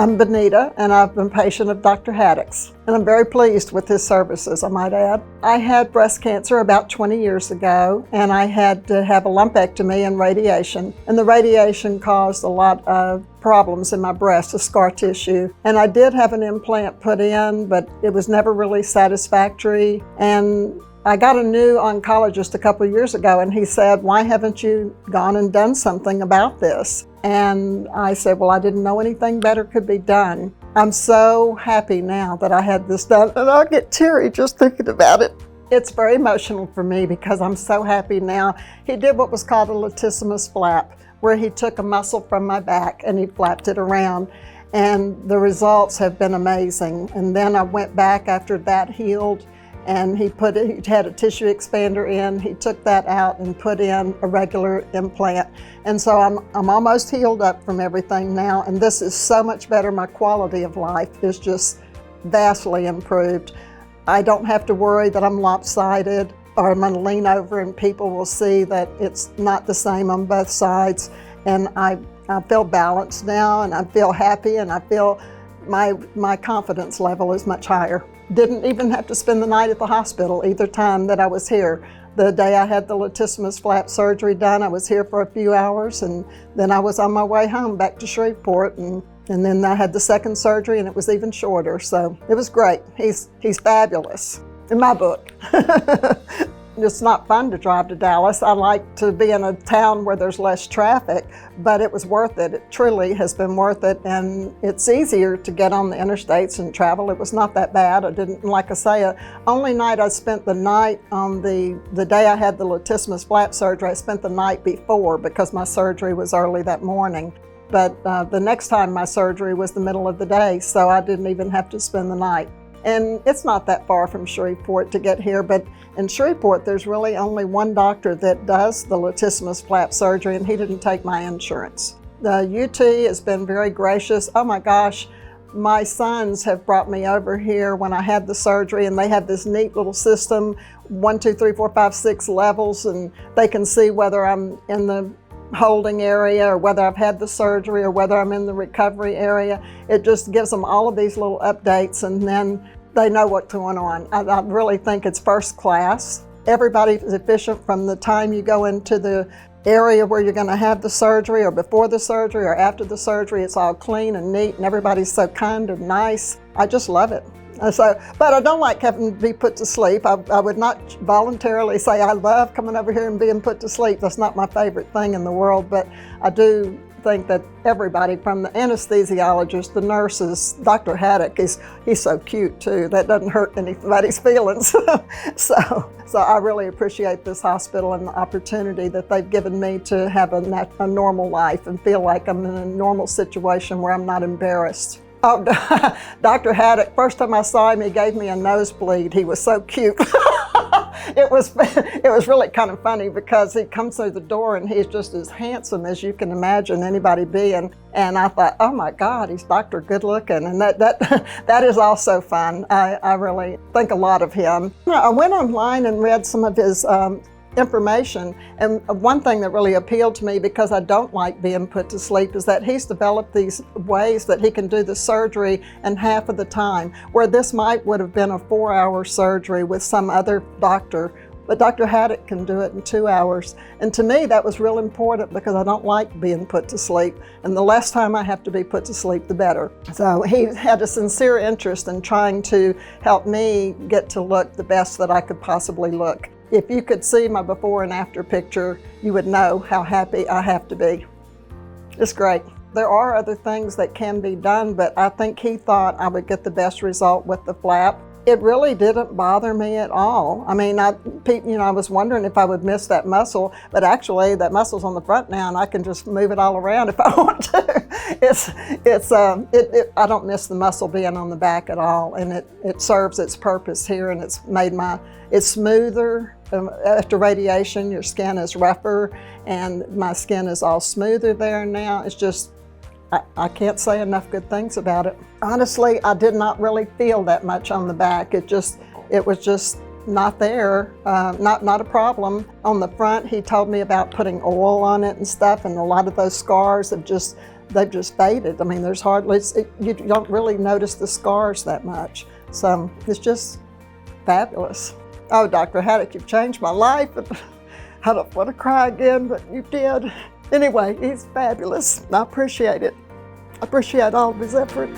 I'm Benita, and I've been a patient of Dr. Haddock's, and I'm very pleased with his services, I might add. I had breast cancer about 20 years ago, and I had to have a lumpectomy and radiation, and the radiation caused a lot of problems in my breast, the scar tissue. And I did have an implant put in, but it was never really satisfactory. And I got a new oncologist a couple of years ago, and he said, "Why haven't you gone and done something about this?" And I said, well, I didn't know anything better could be done. I'm so happy now that I had this done, and I'll get teary just thinking about it. It's very emotional for me because I'm so happy now. He did what was called a Latissimus Flap, where he took a muscle from my back and he flapped it around. And the results have been amazing. And then I went back after that healed, and he had a tissue expander in. He took that out and put in a regular implant. And so I'm almost healed up from everything now, and this is so much better. My quality of life is just vastly improved. I don't have to worry that I'm lopsided, or I'm gonna lean over and people will see that it's not the same on both sides. And I feel balanced now, and I feel happy, and I feel my confidence level is much higher. Didn't even have to spend the night at the hospital either time that I was here. The day I had the Latissimus Flap surgery done, I was here for a few hours, and then I was on my way home back to Shreveport, and then I had the second surgery, and it was even shorter. So it was great. He's fabulous in my book. It's not fun to drive to Dallas. I like to be in a town where there's less traffic, but it was worth it. It truly has been worth it, and it's easier to get on the interstates and travel. It was not that bad. I didn't, like I say, only night I spent the night on the day I had the Latissimus Flap surgery, I spent the night before because my surgery was early that morning. But the next time my surgery was the middle of the day, so I didn't even have to spend the night. And it's not that far from Shreveport to get here, but in Shreveport, there's really only one doctor that does the Latissimus Flap surgery, and he didn't take my insurance. The UT has been very gracious. Oh my gosh, my sons have brought me over here when I had the surgery, and they have this neat little system, 1, 2, 3, 4, 5, 6 levels, and they can see whether I'm in the holding area or whether I've had the surgery or whether I'm in the recovery area. It just gives them all of these little updates, and then they know what's going on. I really think it's first class. Everybody is efficient from the time you go into the area where you're going to have the surgery, or before the surgery, or after the surgery. It's all clean and neat, and everybody's so kind and nice. I just love it. But I don't like having to be put to sleep. I would not voluntarily say I love coming over here and being put to sleep. That's not my favorite thing in the world, but I do think that everybody, from the anesthesiologist, the nurses, Dr. Haddock, he's so cute too. That doesn't hurt anybody's feelings. So I really appreciate this hospital and the opportunity that they've given me to have a normal life and feel like I'm in a normal situation where I'm not embarrassed. Oh, Dr. Haddock, first time I saw him, he gave me a nosebleed. He was so cute. It was really kind of funny because he comes through the door and he's just as handsome as you can imagine anybody being. And I thought, oh my God, he's Dr. Good Looking. And that is also fun. I really think a lot of him. I went online and read some of his information, and one thing that really appealed to me, because I don't like being put to sleep, is that he's developed these ways that he can do the surgery in half of the time, where this would have been a 4-hour surgery with some other doctor, but Dr. Haddock can do it in 2 hours. And to me, that was real important because I don't like being put to sleep, and the less time I have to be put to sleep, the better. So he had a sincere interest in trying to help me get to look the best that I could possibly look. If you could see my before and after picture, you would know how happy I have to be. It's great. There are other things that can be done, but I think he thought I would get the best result with the flap. It really didn't bother me at all. I mean, I was wondering if I would miss that muscle, but actually that muscle's on the front now, and I can just move it all around if I want to. I don't miss the muscle being on the back at all, and it serves its purpose here, and it's smoother. After radiation, your skin is rougher, and my skin is all smoother there now. It's just, I can't say enough good things about it. Honestly, I did not really feel that much on the back. It was just not there, not a problem. On the front, he told me about putting oil on it and stuff, and a lot of those scars they've just faded. I mean, there's hardly, you don't really notice the scars that much. So it's just fabulous. Oh, Dr. Haddock, you've changed my life. I don't want to cry again, but you did. Anyway, he's fabulous. I appreciate it. I appreciate all of his effort.